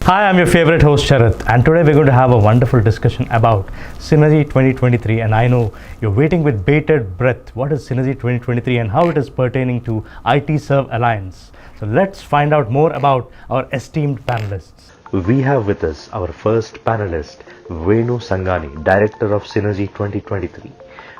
Hi, I'm your favorite host Sharath, and today we're going to have a wonderful discussion about Synergy 2023. And I know you're waiting with bated breath. What is Synergy 2023 and how it is pertaining to IT Serve Alliance? So let's find out more about our esteemed panelists. We have with us our first panelist, Venu Sangani, Director of Synergy 2023.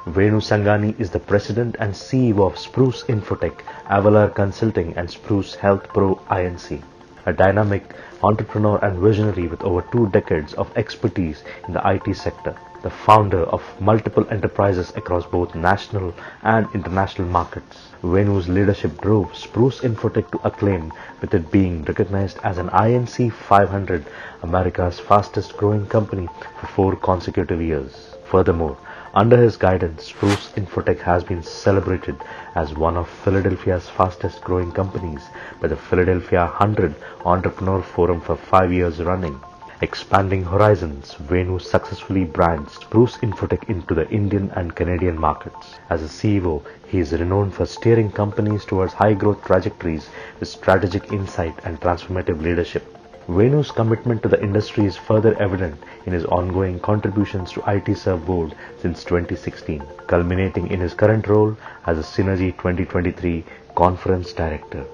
Venu Sangani is the President and CEO of Spruce Infotech, Avalar Consulting and Spruce Health Pro Inc. A dynamic entrepreneur and visionary with over 2 decades of expertise in the IT sector, the founder of multiple enterprises across both national and international markets. Venu's leadership drove Spruce Infotech to acclaim, with it being recognized as an INC 500, America's fastest growing company, for 4 consecutive years. Furthermore, under his guidance, Spruce Infotech has been celebrated as one of Philadelphia's fastest growing companies by the Philadelphia 100 Entrepreneur Forum for 5 years running. Expanding horizons, Venu successfully brands Spruce Infotech into the Indian and Canadian markets. As a CEO, he is renowned for steering companies towards high growth trajectories with strategic insight and transformative leadership. Venu's commitment to the industry is further evident in his ongoing contributions to IT Serve Board since 2016, culminating in his current role as a Synergy 2023 Conference Director.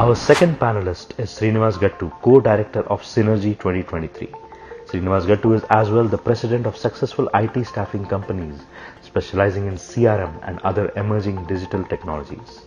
Our second panelist is Srinivas Gattu, Co-Director of Synergy 2023. Srinivas Gattu is as well the President of successful IT staffing companies specializing in CRM and other emerging digital technologies.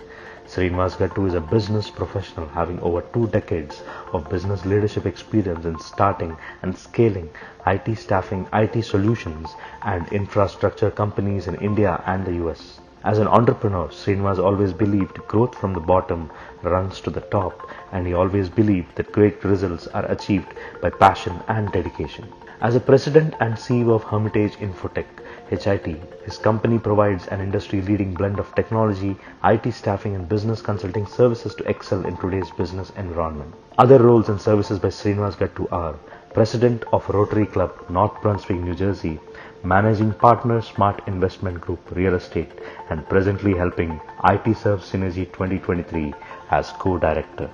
Srinivas Gattu is a business professional having over 2 decades of business leadership experience in starting and scaling IT staffing, IT solutions and infrastructure companies in India and the US. As an entrepreneur, Srinivas always believed growth from the bottom runs to the top, and he always believed that great results are achieved by passion and dedication. As a president and CEO of Hermitage Infotech, HIT, his company provides an industry-leading blend of technology, IT staffing and business consulting services to excel in today's business environment. Other roles and services by Srinivas Gattu are President of Rotary Club, North Brunswick, New Jersey, Managing Partner, Smart Investment Group, Real Estate, and presently helping IT Serve Synergy 2023 as Co-Director.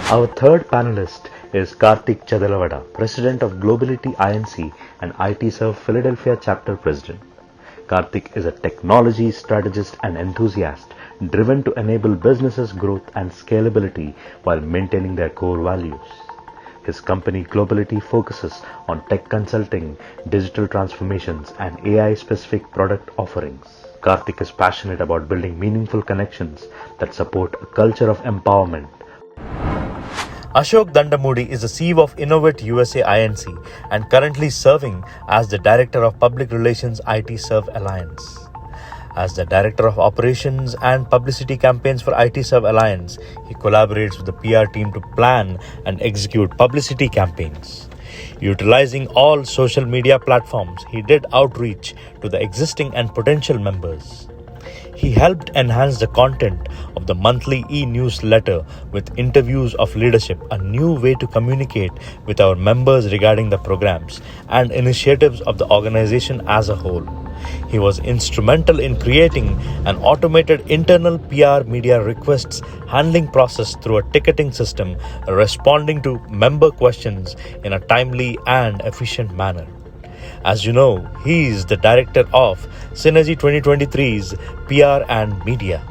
Our third panelist is Karthik Chadalavada, President of Globality Inc. and IT Serve Philadelphia Chapter President. Karthik is a technology strategist and enthusiast driven to enable businesses' growth and scalability while maintaining their core values. His company Globality focuses on tech consulting, digital transformations, and AI-specific product offerings. Karthik is passionate about building meaningful connections that support a culture of empowerment. Ashok Dandamudi is the CEO of Innovate USA Inc. and currently serving as the Director of Public Relations IT Serve Alliance. As the Director of Operations and Publicity Campaigns for IT Serve Alliance, he collaborates with the PR team to plan and execute publicity campaigns. Utilizing all social media platforms, he did outreach to the existing and potential members. He helped enhance the content of the monthly e-newsletter with interviews of leadership, a new way to communicate with our members regarding the programs and initiatives of the organization as a whole. He was instrumental in creating an automated internal PR media requests handling process through a ticketing system, responding to member questions in a timely and efficient manner. As you know, he is the Director of Synergy 2023's PR and Media.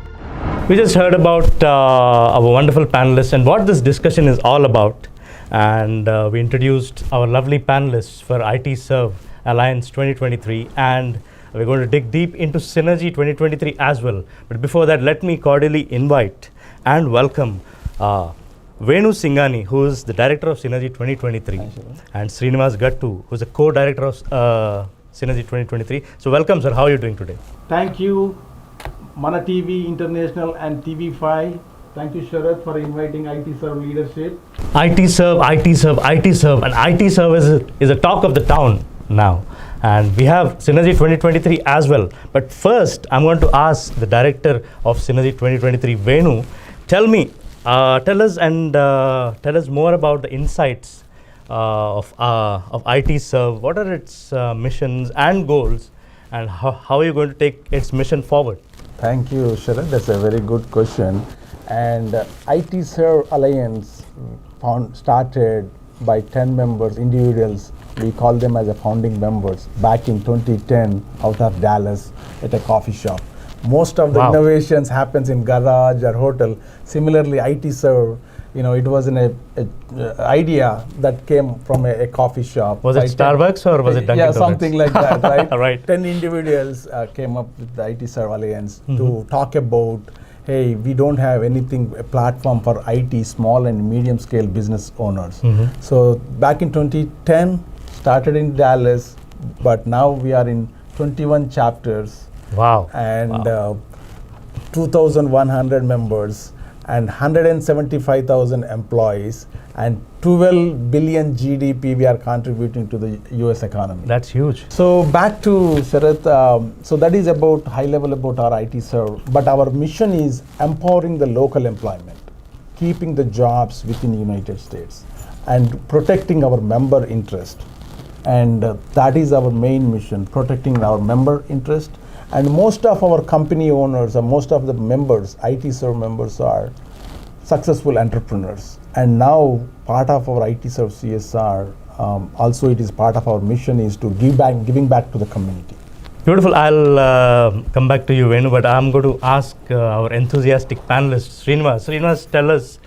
We just heard about our wonderful panelists and what this discussion is all about. And we introduced our lovely panelists for IT Serve Alliance 2023, and we're going to dig deep into Synergy 2023 as well. But before that, let me cordially invite and welcome Venu Sangani, who is the Director of Synergy 2023, and Srinivas Gattu, who is the Co-Director of Synergy 2023. So welcome, sir. How are you doing today? Thank you, Mana TV International and TV5. Thank you, Sharath, for inviting IT Serve leadership. IT Serve, IT Serve, IT Serve, and IT Serve is a talk of the town now. And we have Synergy 2023 as well. But first, I'm going to ask the Director of Synergy 2023, Venu, tell us more about the insights of IT Serve. What are its missions and goals, and how are you going to take its mission forward? Thank you, Sharath. That's a very good question. And IT Serve Alliance started by 10 members, individuals. We call them as a founding members back in 2010 out of Dallas at a coffee shop. Most of the Wow. innovations happens in garage or hotel. Similarly, IT Serve, it was an idea that came from a coffee shop. Was it by 10 Starbucks or was it Dunkin' Yeah, Donuts? something like that, right? Right. 10 individuals came up with the IT Serve Alliance to talk about, hey, we don't have anything, a platform for IT, small and medium scale business owners. So back in 2010, started in Dallas, but now we are in 21 chapters Wow. and Wow. 2,100 members and 175,000 employees and 12 billion GDP we are contributing to the US economy. That's huge. So back to Sharath, so that is about high level about our IT serve, but our mission is empowering the local employment, keeping the jobs within the United States and protecting our member interest. And that is our main mission, protecting our member interest. And most of our company owners or most of the members, IT serve members, are successful entrepreneurs. And now part of our IT serve CSR, also it is part of our mission is to giving back to the community. Beautiful. I'll come back to you, Venu, but I'm going to ask our enthusiastic panelist, Srinivas. Srinivas, tell us,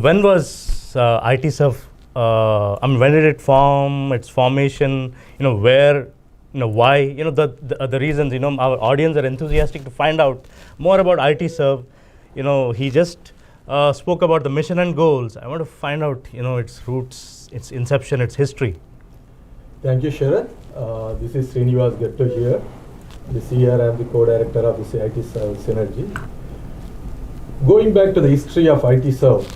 when was IT serve? When did it form? Its formation? Where? Why? The reasons. Our audience are enthusiastic to find out more about IT serve. He just spoke about the mission and goals. I want to find out, its roots, its inception, its history. Thank you, Sharath. This is Srinivas Getto here. This year I am the co-director of this IT Serve Synergy. Going back to the history of IT Serve,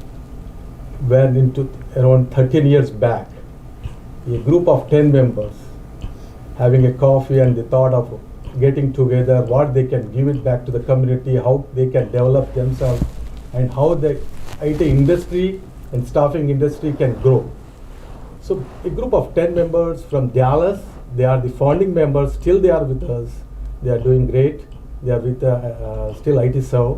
when into around 13 years back, a group of 10 members having a coffee and the thought of getting together, what they can give it back to the community, how they can develop themselves, and how the IT industry and staffing industry can grow. So a group of 10 members from Dallas, they are the founding members, still they are with us. They are doing great. They are with still IT Serve.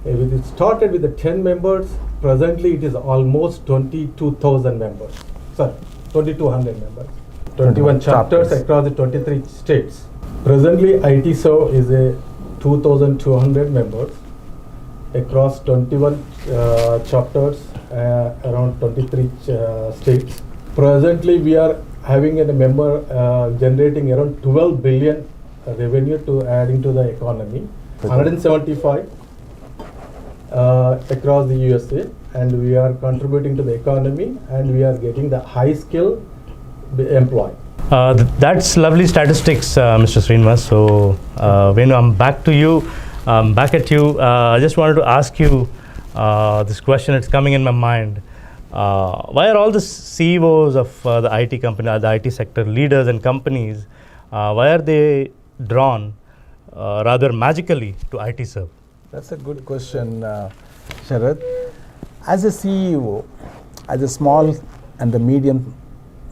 It started with the 10 members. Presently it is almost 22,000 members. Sorry, 2,200 members. 21 chapters across the 23 states. Presently IT Serve is a 2,200 members across 21 chapters around 23 states. Presently, we are having a member generating around 12 billion revenue to adding to the economy, 175 across the USA, and we are contributing to the economy, and we are getting the high skill employee. That's lovely statistics, Mr. Srinivas. So, Venu, I'm back to you. Back at you. I just wanted to ask you this question. It's coming in my mind. Why are all the CEOs of the IT company, the IT sector, leaders and companies, why are they drawn rather magically to IT serve? That's a good question, Sharath. As a CEO, as a small and the medium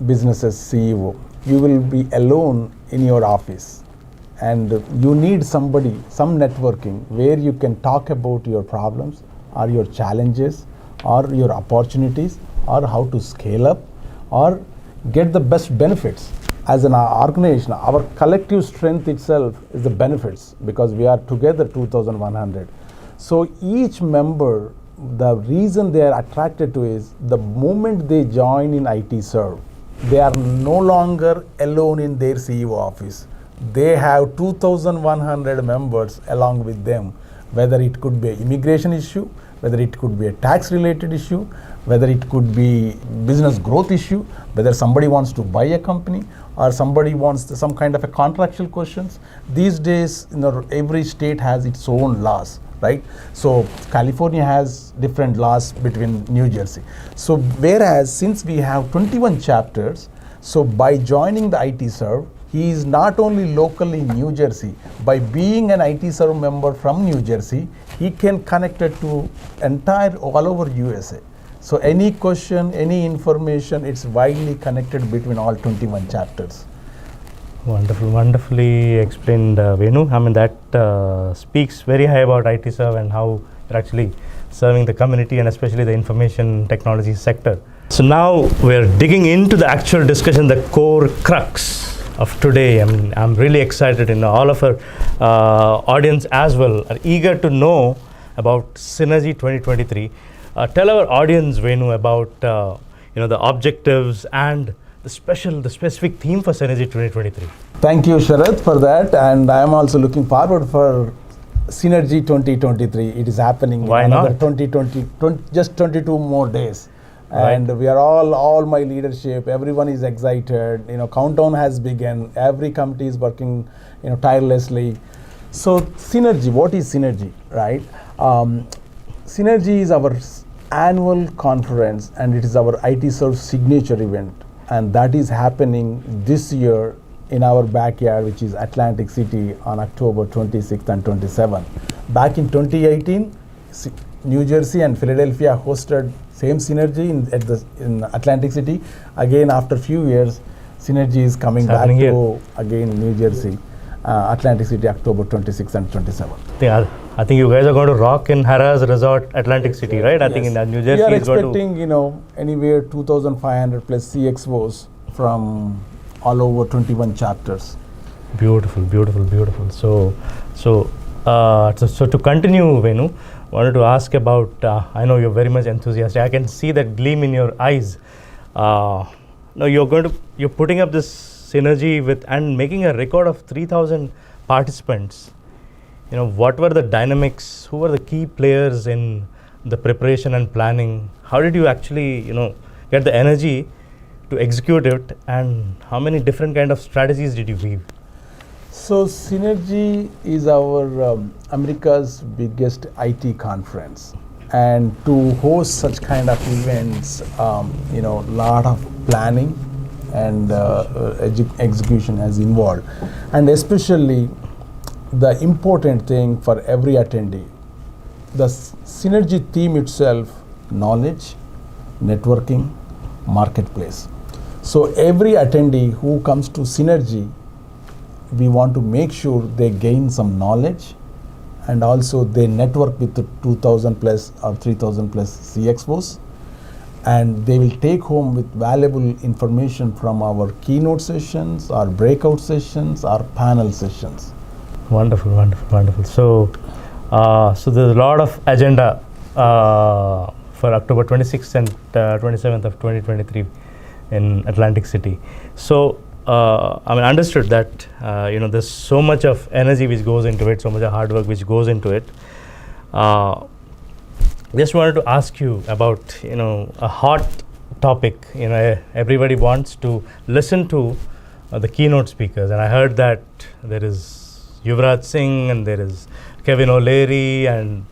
businesses CEO, you will be alone in your office and you need somebody, some networking where you can talk about your problems or your challenges or your opportunities or how to scale up or get the best benefits. As an organization, our collective strength itself is the benefits because we are together 2,100. So each member, the reason they are attracted to is the moment they join in IT Serve, they are no longer alone in their CEO office. They have 2,100 members along with them, whether it could be an immigration issue, whether it could be a tax related issue, whether it could be business growth issue, whether somebody wants to buy a company or somebody wants some kind of a contractual questions. These days, every state has its own laws, right? So California has different laws between New Jersey. So whereas since we have 21 chapters, so by joining the IT Serve, he is not only local in New Jersey, by being an IT Serve member from New Jersey, he can connect it to entire all over USA. So any question, any information, it's widely connected between all 21 chapters. Wonderful, wonderfully explained, Venu. I mean, that speaks very high about IT serve and how You're actually serving the community and especially the information technology sector. So now we're digging into the actual discussion, the core crux of today. I mean, I'm really excited, all of our audience as well are eager to know about Synergy 2023. Tell our audience, Venu, about the objectives and the specific theme for Synergy 2023. Thank you, Sharath, for that. And I am also looking forward for Synergy 2023. It is happening Why in another not? just 22 more days. Right. And we are all my leadership, everyone is excited. Countdown has begun. Every committee is working, tirelessly. So Synergy, what is Synergy, right? Synergy is our annual conference, and it is our ITserve signature event. And that is happening this year in our backyard, which is Atlantic City, on October 26th and 27th. Back in 2018, New Jersey and Philadelphia hosted same Synergy in Atlantic City. Again, after a few years, Synergy is coming back to again New Jersey, Atlantic City, October 26th and 27th. I think you guys are going to rock in Harrah's Resort, Atlantic City, right? I think in New Jersey. We are expecting, anywhere 2,500 plus CXOs from all over 21 chapters. Beautiful. So to continue, Venu, wanted to ask about, I know you're very much enthusiastic. I can see that gleam in your eyes. Now you're putting up this Synergy and making a record of 3,000 participants. What were the dynamics? Who were the key players in the preparation and planning? How did you actually, get the energy to execute it? And how many different kind of strategies did you weave? So Synergy is our America's biggest IT conference, and to host such kind of events, lot of planning and execution has involved, and especially the important thing for every attendee, the Synergy theme itself: knowledge, networking, marketplace. So every attendee who comes to Synergy, we want to make sure they gain some knowledge, and also they network with the 2,000 plus or 3,000 plus CXOs, and they will take home with valuable information from our keynote sessions, our breakout sessions, our panel sessions. Wonderful. So there's a lot of agenda for October 26th and 27th of 2023 in Atlantic City. So understood that there's so much of energy which goes into it, so much of hard work which goes into it. Just wanted to ask you about a hot topic. Everybody wants to listen to the keynote speakers, and I heard that there is Yuvraj Singh and there is Kevin O'Leary and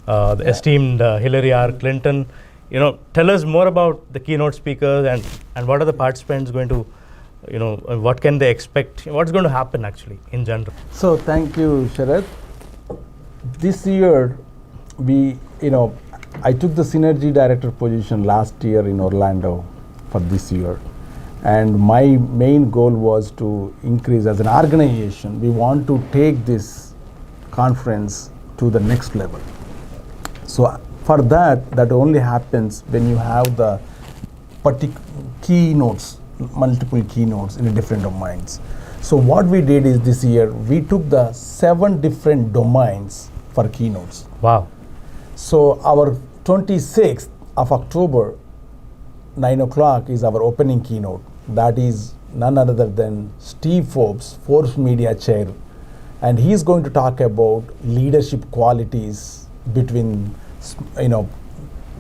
the esteemed Hillary R. Clinton. Tell us more about the keynote speakers and what are the participants going to, what can they expect? What's going to happen actually in general? So thank you, Sharath. This year, I took the Synergy Director position last year in Orlando for this year. And my main goal was to increase as an organization. We want to take this conference to the next level. So for that only happens when you have the keynotes, multiple keynotes in different domains. So what we did is this year, we took the 7 different domains for keynotes. Wow. So our 26th of October, 9 o'clock is our opening keynote. That is none other than Steve Forbes, Forbes Media Chair. And he's going to talk about leadership qualities between,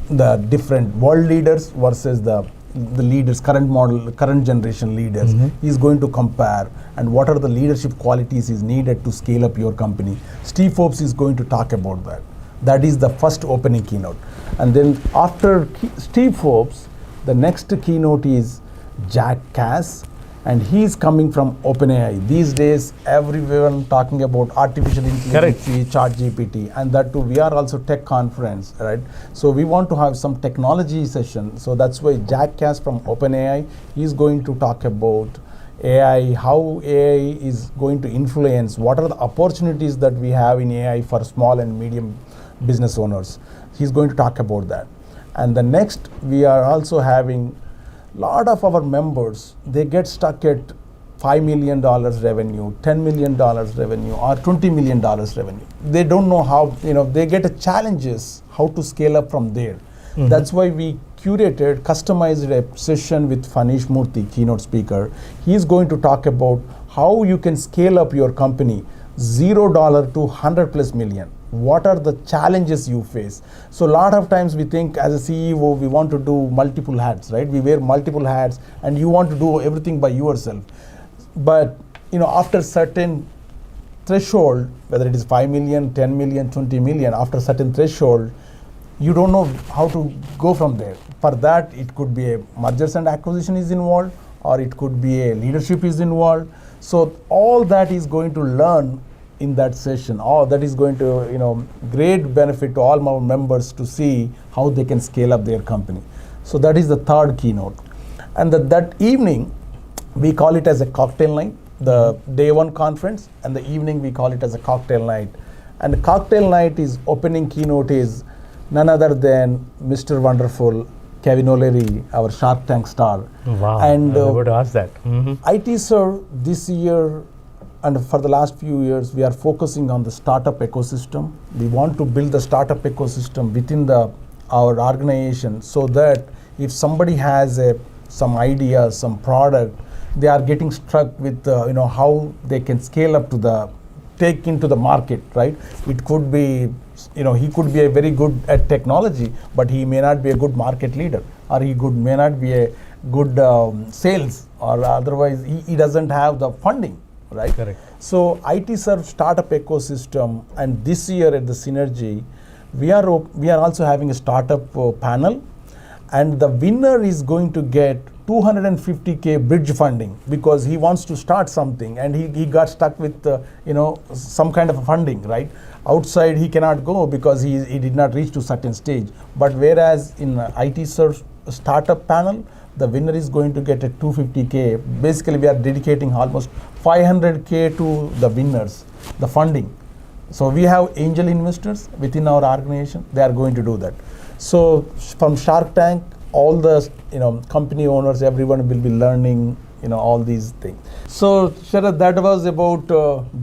the different world leaders versus the leaders, current generation leaders. He's going to compare and what are the leadership qualities is needed to scale up your company. Steve Forbes is going to talk about that. That is the first opening keynote. And then after Steve Forbes, the next keynote is Jack Cass, and he's coming from OpenAI. These days, everyone talking about artificial intelligence, ChatGPT, and that too, we are also tech conference, right? So we want to have some technology session. So that's why Jack Cass from OpenAI, he's going to talk about AI, how AI is going to influence, what are the opportunities that we have in AI for small and medium business owners. He's going to talk about that. And the next, we are also having lot of our members, they get stuck at $5 million revenue, $10 million revenue, or $20 million revenue. They don't know how, they get challenges how to scale up from there. That's why we customized a session with Fanish Murthy, keynote speaker. He's going to talk about how you can scale up your company $0 to 100 plus million. What are the challenges you face? So a lot of times we think as a CEO, we want to do multiple hats, right? We wear multiple hats and you want to do everything by yourself. But after certain threshold, whether it is 5 million, 10 million, 20 million, after certain threshold, you don't know how to go from there. For that, it could be a mergers and acquisition is involved, or it could be a leadership is involved. So all that is going to learn in that session. All that is going to, great benefit to all our members to see how they can scale up their company. So that is the third keynote. And that evening, we call it as a cocktail night, the day one conference, and the evening we call it as a cocktail night. And the cocktail night is opening keynote is none other than Mr. Wonderful, Kevin O'Leary, our Shark Tank star. Wow, and I was about to ask that. IT Serve this year and for the last few years, we are focusing on the startup ecosystem. We want to build the startup ecosystem within our organization so that if somebody has some idea, some product, they are getting struck with how they can scale up to take into the market, right? It could be, he could be a very good at technology, but he may not be a good market leader, or may not be a good sales, or otherwise he doesn't have the funding, right? Correct. So IT Serve startup ecosystem, and this year at the Synergy, we are also having a startup panel, and the winner is going to get $250K bridge funding because he wants to start something and he got stuck with some kind of funding, right? Outside he cannot go because he did not reach to certain stage. But whereas in IT Serve startup panel, the winner is going to get a $250K. Basically, we are dedicating almost $500K to the winners, the funding. So we have angel investors within our organization. They are going to do that. So from Shark Tank, all the company owners, everyone will be learning all these things. So Sharad, that was about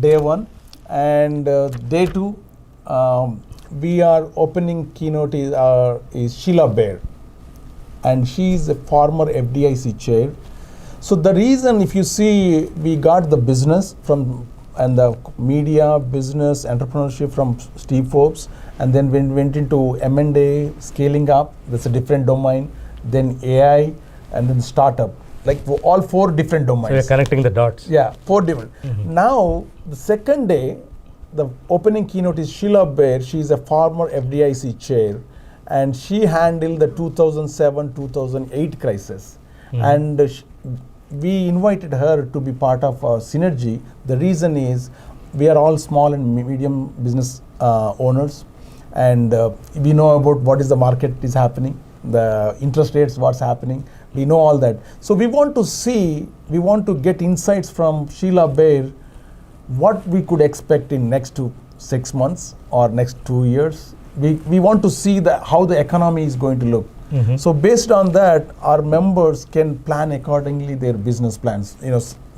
day one, and day two, we are opening keynote is Sheila Bair, and she is a former FDIC chair. So the reason, if you see, we got the business and the media, business, entrepreneurship from Steve Forbes, and then went into M&A, scaling up, that's a different domain, then AI, and then startup, like all 4 different domains. So you're connecting the dots. Yeah, 4 different. Now, the second day, the opening keynote is Sheila Bair. She is a former FDIC chair, and she handled the 2007-2008 crisis. And we invited her to be part of Synergy. The reason is we are all small and medium business owners, and we know about what is the market is happening, the interest rates, what's happening. We know all that. So we want to get insights from Sheila Bair, what we could expect in next 6 months or next 2 years. We want to see how the economy is going to look. So based on that, our members can plan accordingly their business plans,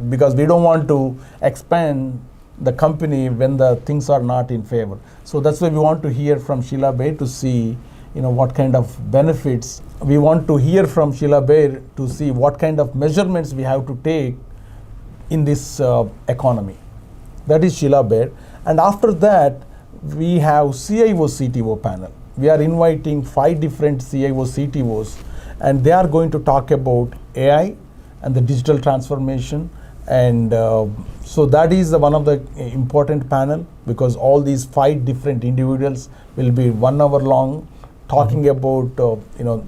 because we don't want to expand the company when the things are not in favor. So that's why we want to hear from Sheila Bair to see what kind of benefits. We want to hear from Sheila Bair to see what kind of measurements we have to take in this economy. That is Sheila Bair. And after that, we have CIO CTO panel. We are inviting 5 different CIO CTOs, and they are going to talk about AI and the digital transformation. And so that is one of the important panel, because all these 5 different individuals will be 1 hour long talking about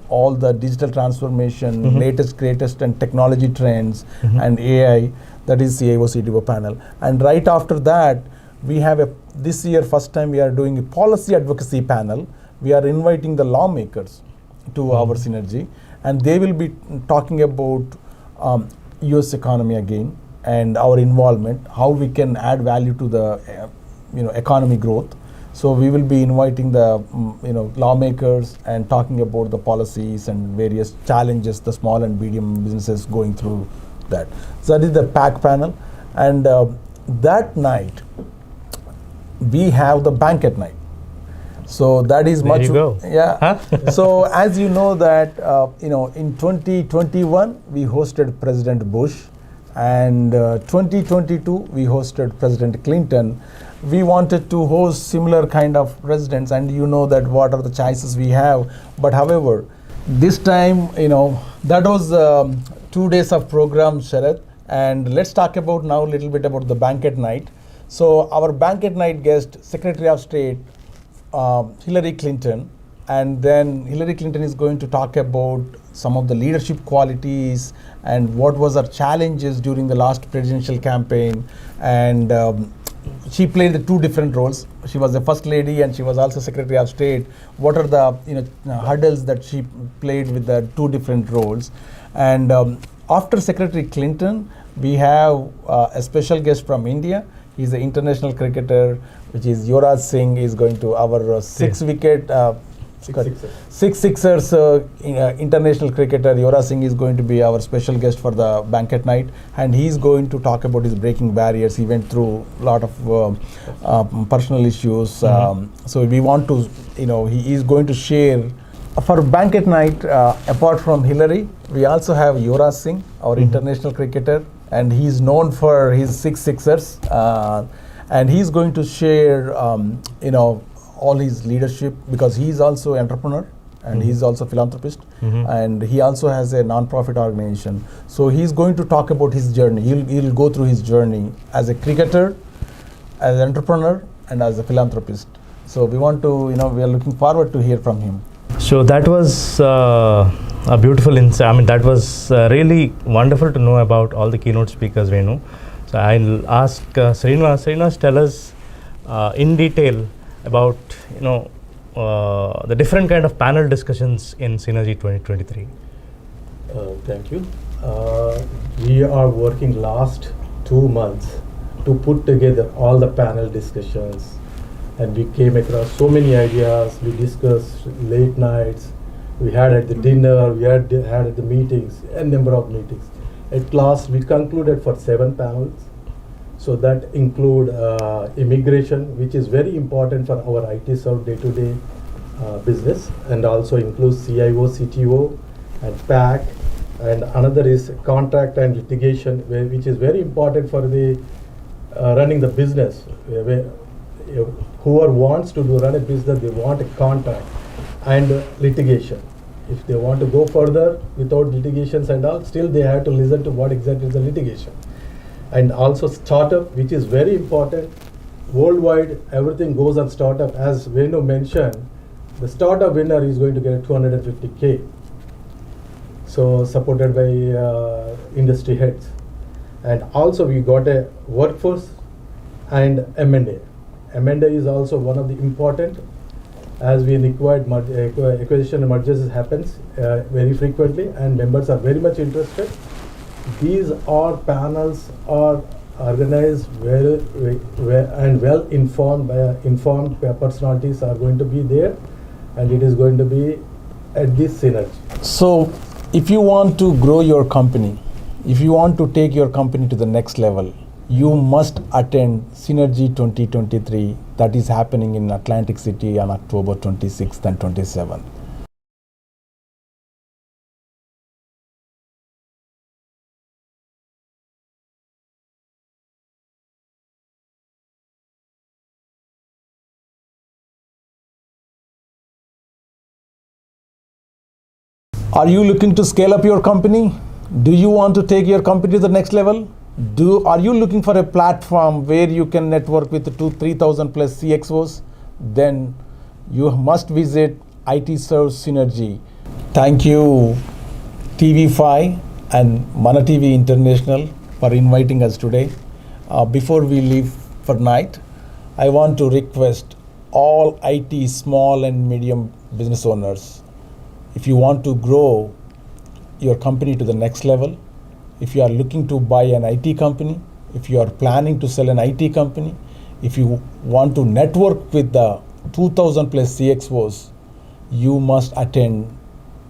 all the digital transformation, latest, greatest, and technology trends, and AI. That is CIO CTO panel. And right after that, we have this year first time we are doing a policy advocacy panel. We are inviting the lawmakers to our Synergy, and they will be talking about US economy again and our involvement, how we can add value to the economy growth. So we will be inviting the lawmakers and talking about the policies and various challenges the small and medium businesses going through that. So that is the PAC panel, and that night we have the banquet night. So that is There much. you go. Yeah. Huh? So as you know that in 2021 we hosted President Bush, and 2022 we hosted President Clinton. We wanted to host similar kind of presidents, and you know that what are the choices we have. But however, this time that was 2 days of program, Sharath. And let's talk about now a little bit about the banquet night. So our banquet night guest, Secretary of State Hillary Clinton, and then Hillary Clinton is going to talk about some of the leadership qualities and what was her challenges during the last presidential campaign. And she played the two different roles. She was the first lady and she was also Secretary of State. What are the hurdles that she played with the two different roles? And after Secretary Clinton, we have a special guest from India. He's an international cricketer, which is Yuvraj Singh. Is going to our six sixers international cricketer Yuvraj Singh is going to be our special guest for the banquet night, and he's going to talk about his breaking barriers. He went through a lot of personal issues. So we want to, he is going to share. For banquet night, apart from Hillary, we also have Yuvraj Singh, our international cricketer, and he's known for his six sixers, and he's going to share, all his leadership, because he's also an entrepreneur and he's also a philanthropist, and he also has a non-profit organization. So he's going to talk about his journey. He'll go through his journey as a cricketer, as an entrepreneur, and as a philanthropist. So we want to, we are looking forward to hear from him. So that was a beautiful insight. I mean, that was really wonderful to know about all the keynote speakers, Venu. So I'll ask Srinivas. Srinivas, tell us in detail about the different kind of panel discussions in Synergy 2023. Thank you. We are working last 2 months to put together all the panel discussions, and we came across so many ideas. We discussed late nights, we had at the dinner, we had at the meetings, a number of meetings. At last we concluded for 7 panels. So that include immigration, which is very important for our IT serve day-to-day business, and also includes CIO, CTO, and PAC. And another is contract and litigation, which is very important for the running the business. Whoever wants to run a business, they want a contract and litigation. If they want to go further without litigations and all, still they have to listen to what exactly is the litigation. And also startup, which is very important. Worldwide, everything goes on startup. As Venu mentioned, the startup winner is going to get 250K. So supported by industry heads. And also we got a workforce and M&A. M&A is also one of the important, as we required acquisition and mergers happens very frequently, and members are very much interested. These all panels are organized and well informed personalities are going to be there, and it is going to be at this synergy. So if you want to grow your company, if you want to take your company to the next level, you must attend Synergy 2023 that is happening in Atlantic City on October 26th and 27th. Are you looking to scale up your company? Do you want to take your company to the next level? Are you looking for a platform where you can network with 2,000-3,000 plus CXOs? Then you must visit IT Serve Synergy. Thank you TV5 and Mana TV International for inviting us today. Before we leave for night, I want to request all IT small and medium business owners, if you want to grow your company to the next level, if you are looking to buy an IT company, if you are planning to sell an IT company, if you want to network with the 2000 plus CXOs, you must attend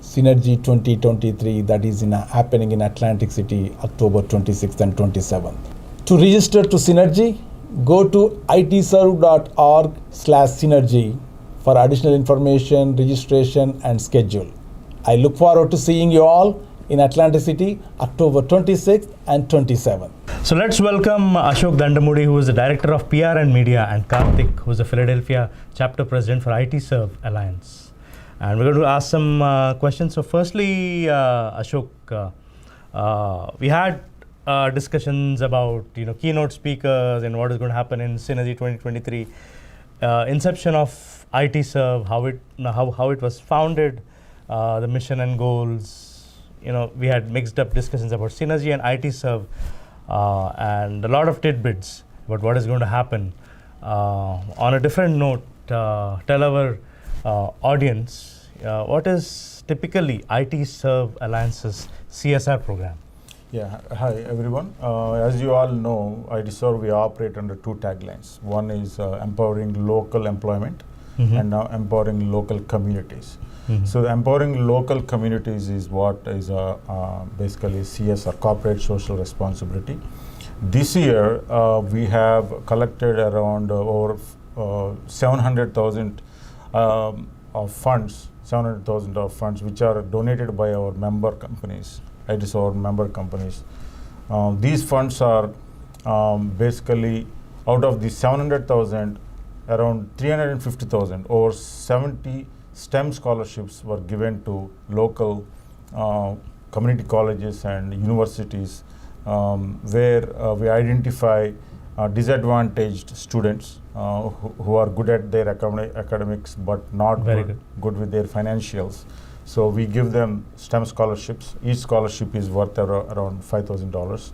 Synergy 2023 that is happening in Atlantic City, October 26th and 27th. To register to Synergy, go to itserve.org/synergy for additional information, registration, and schedule. I look forward to seeing you all in Atlantic City, October 26th and 27th. So let's welcome Ashok Dandamudi, who is the Director of PR and Media, and Karthik, who is the Philadelphia Chapter President for IT Serve Alliance. And we're going to ask some questions. So firstly, Ashok, we had discussions about keynote speakers and what is going to happen in Synergy 2023, inception of IT Serve, how it was founded, the mission and goals. We had mixed up discussions about Synergy and IT Serve, and a lot of tidbits about what is going to happen. On a different note, tell our audience what is typically IT Serve Alliance's CSR program. Yeah, hi everyone. As you all know, IT Serve, we operate under two taglines. One is empowering local employment, and now empowering local communities. So the empowering local communities is what is basically CSR, corporate social responsibility. This year, we have collected around over 700,000 of funds, which are donated by our member companies, IT Serve member companies. These funds are basically out of the 700,000, around 350,000, over 70 STEM scholarships were given to local community colleges and universities where we identify disadvantaged students who are good at their academics but not good with their financials. So we give them STEM scholarships. Each scholarship is worth around $5,000.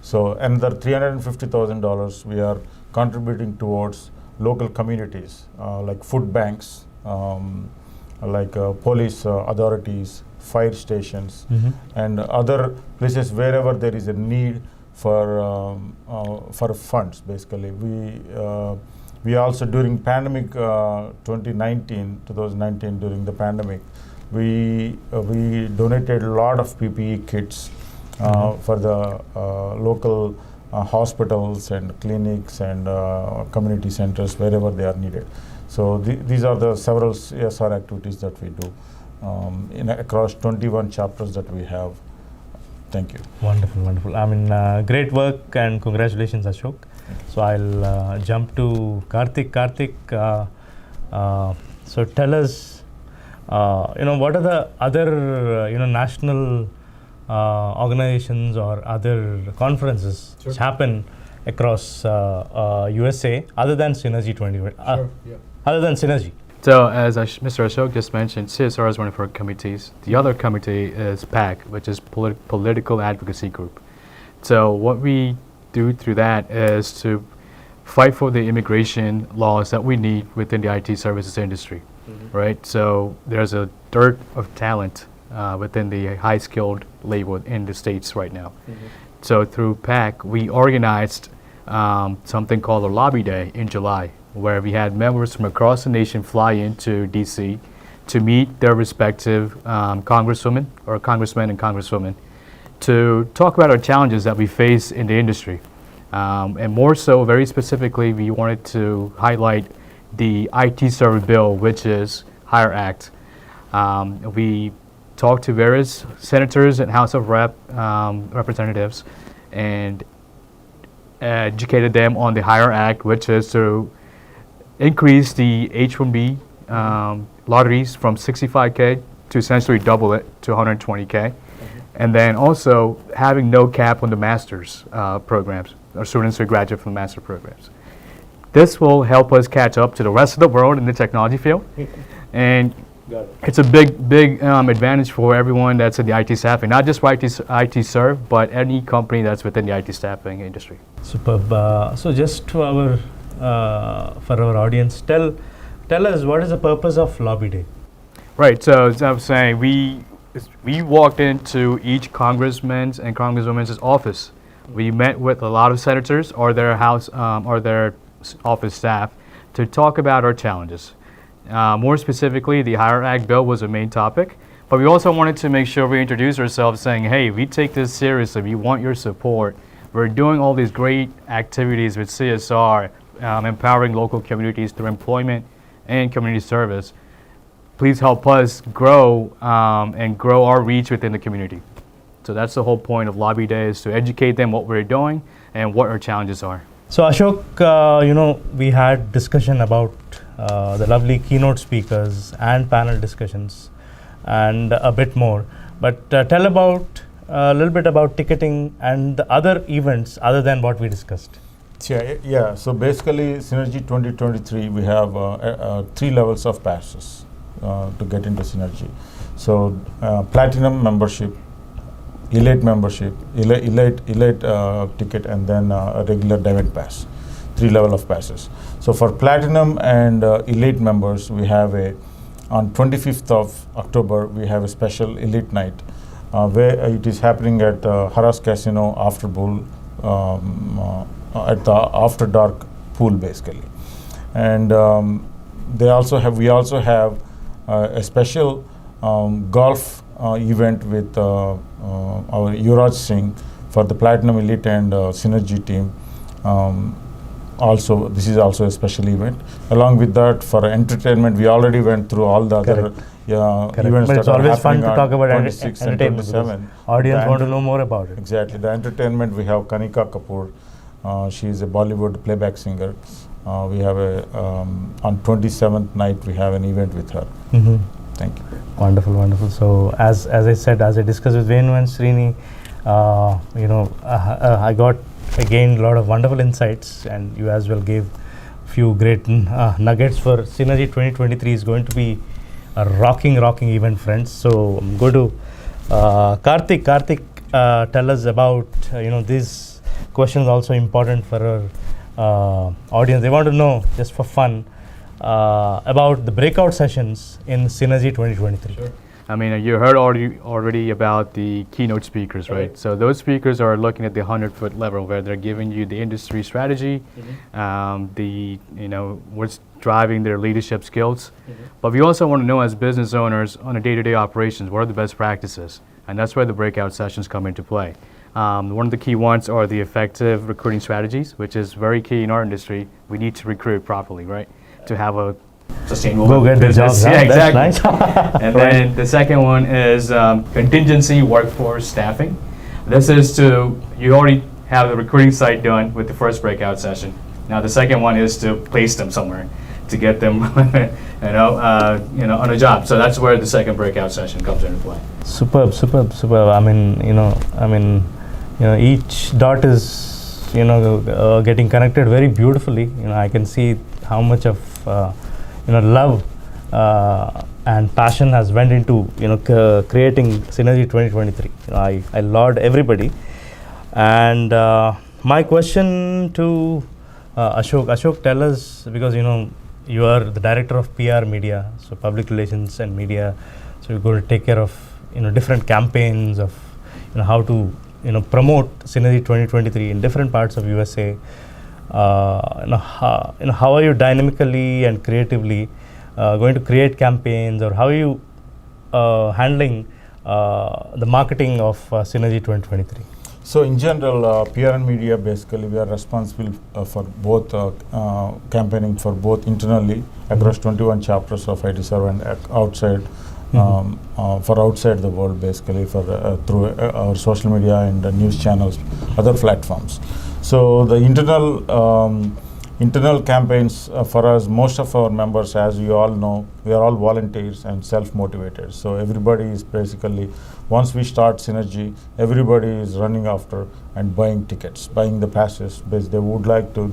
So another $350,000 we are contributing towards local communities like food banks, like police authorities, fire stations, and other places wherever there is a need for funds. Basically, we also during pandemic 2019 during the pandemic, we donated a lot of PPE kits for the local hospitals and clinics and community centers wherever they are needed. So these are the several CSR activities that we do across 21 chapters that we have. Thank you. Wonderful, wonderful. I mean, great work and congratulations, Ashok. So I'll jump to Karthik. Karthik, so tell us, what are the other, national organizations or other conferences which happen across USA other than Synergy 2020? Other than Synergy. So as Mr. Ashok just mentioned, CSR is one of our committees. The other committee is PAC, which is Political Advocacy Group. So what we do through that is to fight for the immigration laws that we need within the IT services industry, right? So there's a dearth of talent within the high-skilled labor in the States right now. So through PAC, we organized something called a Lobby Day in July, where we had members from across the nation fly into DC to meet their respective congresswomen or congressmen and congresswomen to talk about our challenges that we face in the industry. And more so, very specifically, we wanted to highlight the IT Serve bill, which is HIRE Act. We talked to various senators and House of Representatives and educated them on the HIRE Act, which is to increase the H-1B lotteries from 65K to essentially double it to 120K. And then also having no cap on the master's programs, or students who graduate from the master programs. This will help us catch up to the rest of the world in the technology field. And it's a big advantage for everyone that's in the IT staffing, not just for IT Serve, but any company that's within the IT staffing industry. Superb. So just to for our audience, tell us what is the purpose of Lobby Day? Right. So as I was saying, we walked into each congressman's and congresswoman's office. We met with a lot of senators or their House or their office staff to talk about our challenges. More specifically, the HIRE Act bill was a main topic, but we also wanted to make sure we introduce ourselves saying, hey, we take this seriously, we want your support. We're doing all these great activities with CSR, empowering local communities through employment and community service. Please help us grow and grow our reach within the community. So that's the whole point of Lobby Day, is to educate them what we're doing and what our challenges are. So Ashok, we had discussion about the lovely keynote speakers and panel discussions and a bit more. But tell about a little bit about ticketing and the other events other than what we discussed. Yeah. So basically, Synergy 2023, we have 3 levels of passes to get into Synergy. So platinum membership, elite membership, elite ticket, and then a regular event pass. 3 level of passes. So for platinum and elite members, we have on 25th of October, we have a special elite night where it is happening at Haras Casino After Bowl, at the After Dark pool basically. And we also have a special golf event with our Yuvraj Singh for the Platinum Elite and Synergy team. Also, this is also a special event. Along with that, for entertainment, we already went through all the other events. But it's that are always fun to happening talk on about 26 and entertainment. 27. Audience The want to know more about it. Exactly. The entertainment, we have Kanika Kapoor. She is a Bollywood playback singer. We have on 27th night, we have an event with her. Mm-hmm. Thank you. Wonderful, wonderful. So as I said, as I discussed with Venu and Srini, I got again a lot of wonderful insights, and you as well gave few great nuggets for Synergy 2023. Is going to be a rocking event, friends. So I'm going to Karthik, tell us about these questions also important for our audience. They want to know, just for fun, about the breakout sessions in Synergy 2023. Sure. I mean, you heard already about the keynote speakers, right? So those speakers are looking at the 100-foot level, where they're giving you the industry strategy, what's driving their leadership skills. But we also want to know, as business owners, on a day-to-day operations, what are the best practices? And that's where the breakout sessions come into play. One of the key ones are the effective recruiting strategies, which is very key in our industry. We need to recruit properly, right? To have a sustainable Go get the business. job. Yeah, That's exactly. nice. And then the second one is contingency workforce staffing. This is you already have the recruiting side done with the first breakout session. Now the second one is to place them somewhere, to get them on a job. So that's where the second breakout session comes into play. Superb. I mean, each dot is getting connected very beautifully. I can see how much of love and passion has went into creating Synergy 2023. I laud everybody. And my question to Ashok, tell us, because you are the director of PR media, so public relations and media, so you're going to take care of different campaigns of how to promote Synergy 2023 in different parts of USA. How are you dynamically and creatively going to create campaigns, or how are you handling the marketing of Synergy 2023? So in general, PR and media, basically we are responsible for both campaigning for both internally across 21 chapters of ITserve and outside, for outside the world, basically for through our social media and news channels, other platforms. So the internal campaigns for us, most of our members, as you all know, we are all volunteers and self-motivated. So everybody is basically, once we start Synergy, everybody is running after and buying tickets, buying the passes, because they want to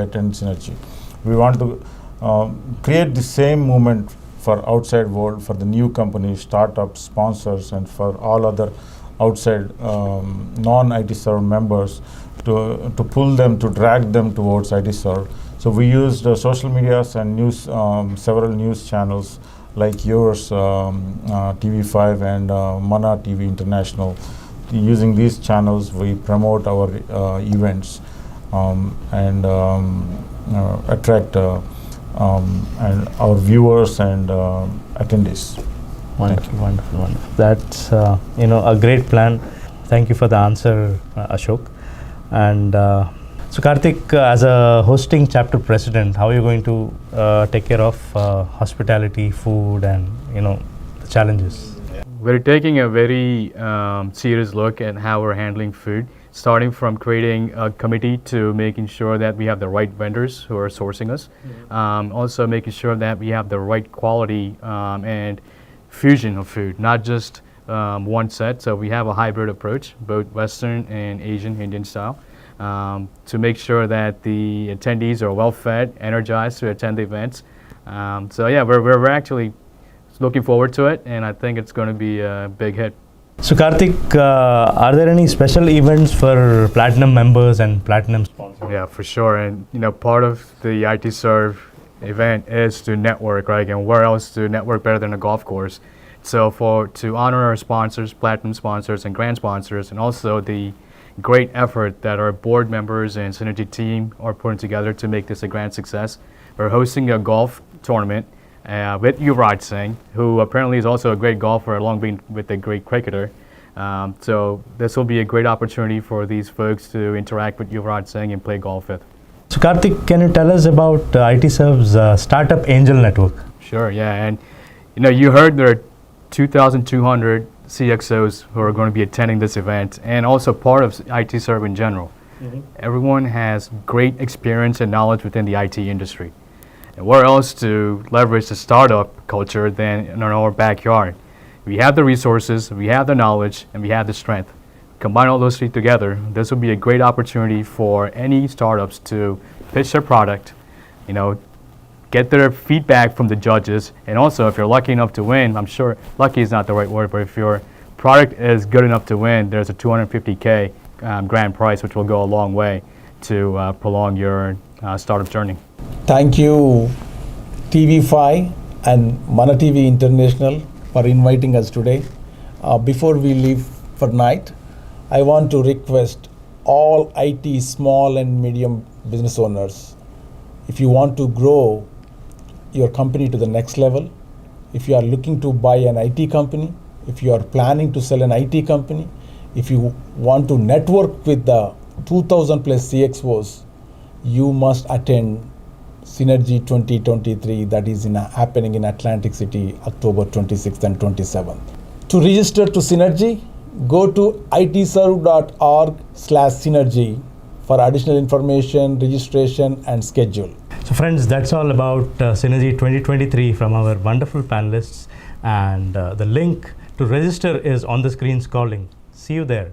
attend Synergy. We want to create the same movement for outside world, for the new companies, startups, sponsors, and for all other outside non-ITserve members, to pull them, to drag them towards ITserve. So we used social medias and news, several news channels like yours, TV5 and Mana TV International. Using these channels, we promote our events, and attract and our viewers and attendees. Wonderful, wonderful, wonderful. That's a great plan. Thank you for the answer, Ashok. And so, Karthik, as a hosting chapter president, how are you going to take care of hospitality, food, and the challenges? We're taking a very serious look at how we're handling food, starting from creating a committee to making sure that we have the right vendors who are sourcing us, also making sure that we have the right quality and fusion of food, not just one set. So we have a hybrid approach, both Western and Asian, Indian style, to make sure that the attendees are well fed, energized to attend the events. So yeah, we're actually looking forward to it, and I think it's going to be a big hit. So, Karthik, are there any special events for Platinum members and Platinum sponsors? Yeah, for sure. And part of the IT Serve event is to network, right? And where else to network better than a golf course? So to honor our sponsors, Platinum sponsors and Grand sponsors, and also the great effort that our board members and Synergy team are putting together to make this a grand success, we're hosting a golf tournament with Yuvraj Singh, who apparently is also a great golfer along with a great cricketer. So this will be a great opportunity for these folks to interact with Yuvraj Singh and play golf with. So, Karthik, can you tell us about IT Serve's Startup Angel Network? Sure, yeah. And you heard there are 2,200 CXOs who are going to be attending this event, and also part of IT Serve in general. Everyone has great experience and knowledge within the IT industry. And where else to leverage the startup culture than in our backyard? We have the resources, we have the knowledge, and we have the strength. Combine all those three together, this will be a great opportunity for any startups to pitch their product, get their feedback from the judges, and also if you're lucky enough to win, I'm sure lucky is not the right word, but if your product is good enough to win, there's a $250K grand prize, which will go a long way to prolong your startup journey. Thank you, TV5 and Mana TV International, for inviting us today. Before we leave for night, I want to request all IT small and medium business owners, if you want to grow your company to the next level, if you are looking to buy an IT company, if you are planning to sell an IT company, if you want to network with the 2,000 plus CXOs, you must attend Synergy 2023 that is happening in Atlantic City, October 26th and 27th. To register to Synergy, go to itserve.org/synergy for additional information, registration and schedule. So friends, that's all about Synergy 2023 from our wonderful panelists, and the link to register is on the screen scrolling. See you there.